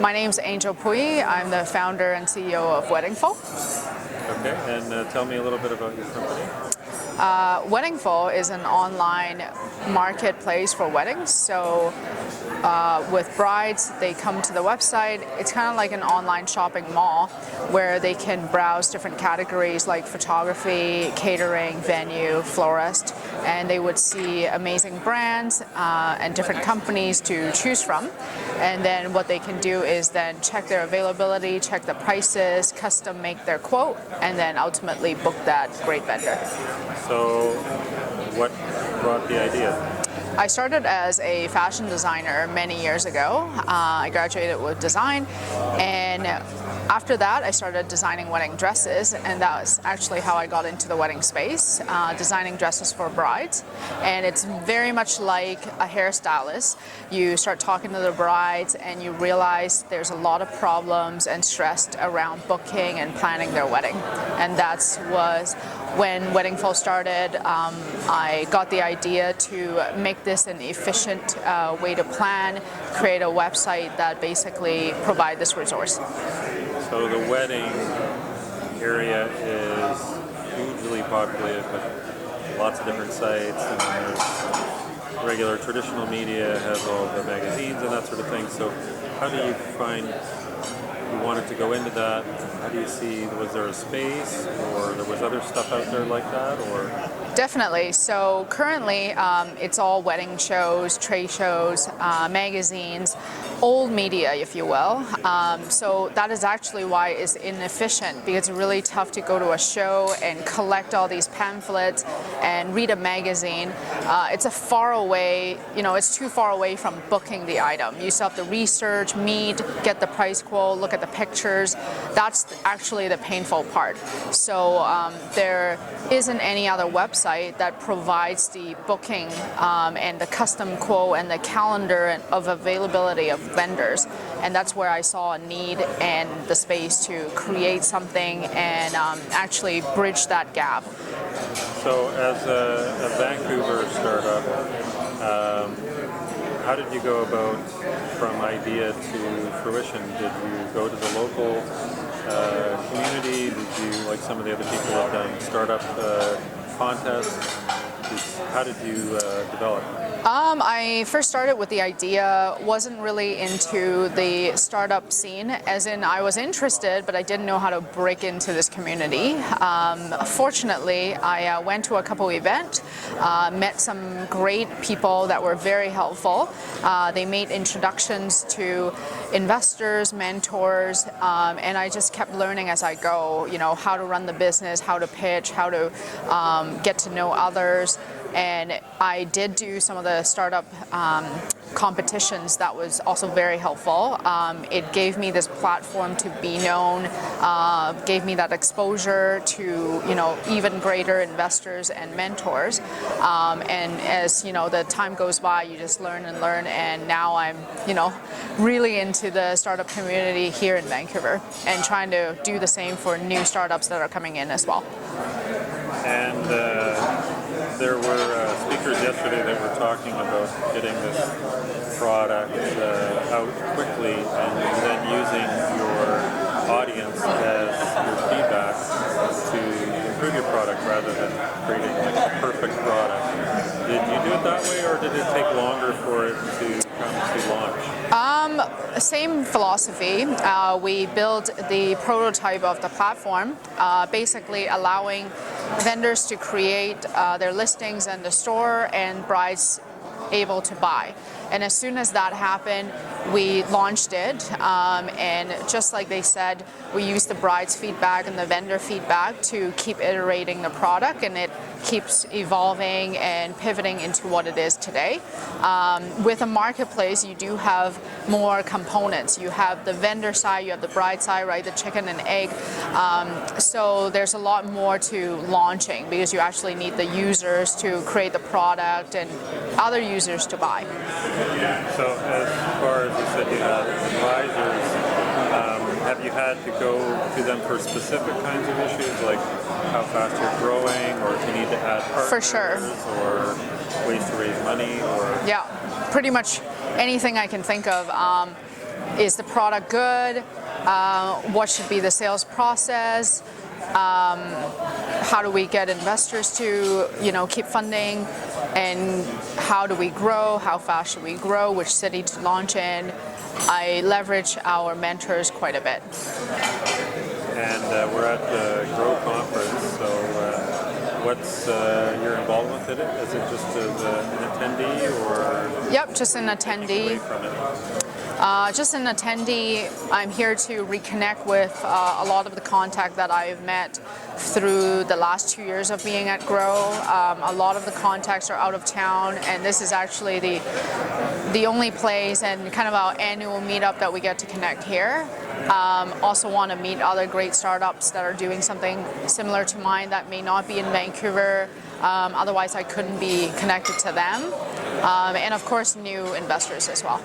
My name's Angel Pui. I'm the founder and CEO of Weddingful. Okay, and tell me a little bit about your company. Weddingful is an online marketplace for weddings. So with brides, they come to the website. It's kind of like an online shopping mall where they can browse different categories like photography, catering, venue, florist, and they would see amazing brands and different companies to choose from. And then what they can do is then check their availability, check the prices, custom make their quote, and then ultimately book that great vendor. So, what brought the idea? I started as a fashion designer many years ago. I graduated with design, and after that I started designing wedding dresses, and that was actually how I got into the wedding space, designing dresses for brides. And it's very much like a hairstylist. You start talking to the brides and you realize there's a lot of problems and stress around booking and planning their wedding. And that was when Weddingful started. I got the idea to make this an efficient way to plan, create a website that basically provide this resource. So the wedding area is hugely populated with lots of different sites, and then there's regular traditional media has all the magazines and that sort of thing. So how do you find you wanted to go into that? How do you see, was there a space, or there was other stuff out there like that, or? Definitely. So currently it's all wedding shows, trade shows, magazines, old media, if you will. So that is actually why it's inefficient, because it's really tough to go to a show and collect all these pamphlets and read a magazine. It's a far away, it's too far away from booking the item. You still have to research, meet, get the price quote, look at the pictures. That's actually the painful part. So there isn't any other website that provides the booking and the custom quote and the calendar of availability of vendors. And that's where I saw a need and the space to create something and actually bridge that gap. So as a Vancouver startup, how did you go about from idea to fruition? Did you go to the local community? Did you, like some of the other people have done, startup contests? How did you develop? I first started with the idea, wasn't really into the startup scene, as in I was interested, but I didn't know how to break into this community. Fortunately, I went to a couple events, met some great people that were very helpful. They made introductions to investors, mentors, and I just kept learning as I go, how to run the business, how to pitch, how to get to know others. And I did do some of the startup competitions. That was also very helpful. It gave me this platform to be known, gave me that exposure to even greater investors and mentors. And as the time goes by, you just learn and learn. And now I'm really into the startup community here in Vancouver and trying to do the same for new startups that are coming in as well. And there were speakers yesterday that were talking about getting this product out quickly and then using your audience as your feedback to improve your product rather than creating like a perfect product. Did you do it that way, or did it take longer for it to come to launch? Same philosophy. We built the prototype of the platform, basically allowing vendors to create their listings in the store and brides able to buy. And as soon as that happened, we launched it, and just like they said, we used the bride's feedback and the vendor feedback to keep iterating the product, and it keeps evolving and pivoting into what it is today. With a marketplace, you do have more components. You have the vendor side, you have the bride side, right? The chicken and egg. So there's a lot more to launching, because you actually need the users to create the product and other users to buy. So as far as you said, you have advisors. Have you had to go to them for specific kinds of issues, like how fast you're growing, or if you need to add partners, for sure, or ways to raise money, or? Yeah, pretty much anything I can think of. is the product good? What should be the sales process? How do we get investors to, keep funding? And how do we grow? How fast should we grow? Which city to launch in? I leverage our mentors quite a bit. And we're at the Grow conference, so what's your involvement in it? Is it just as an attendee or? Yep, just an attendee. Away from it? Just an attendee. I'm here to reconnect with a lot of the contact that I've met through the last 2 years of being at Grow. A lot of the contacts are out of town, and this is actually the only place and kind of our annual meetup that we get to connect here. Also want to meet other great startups that are doing something similar to mine that may not be in Vancouver. Otherwise, I couldn't be connected to them. And of course, new investors as well.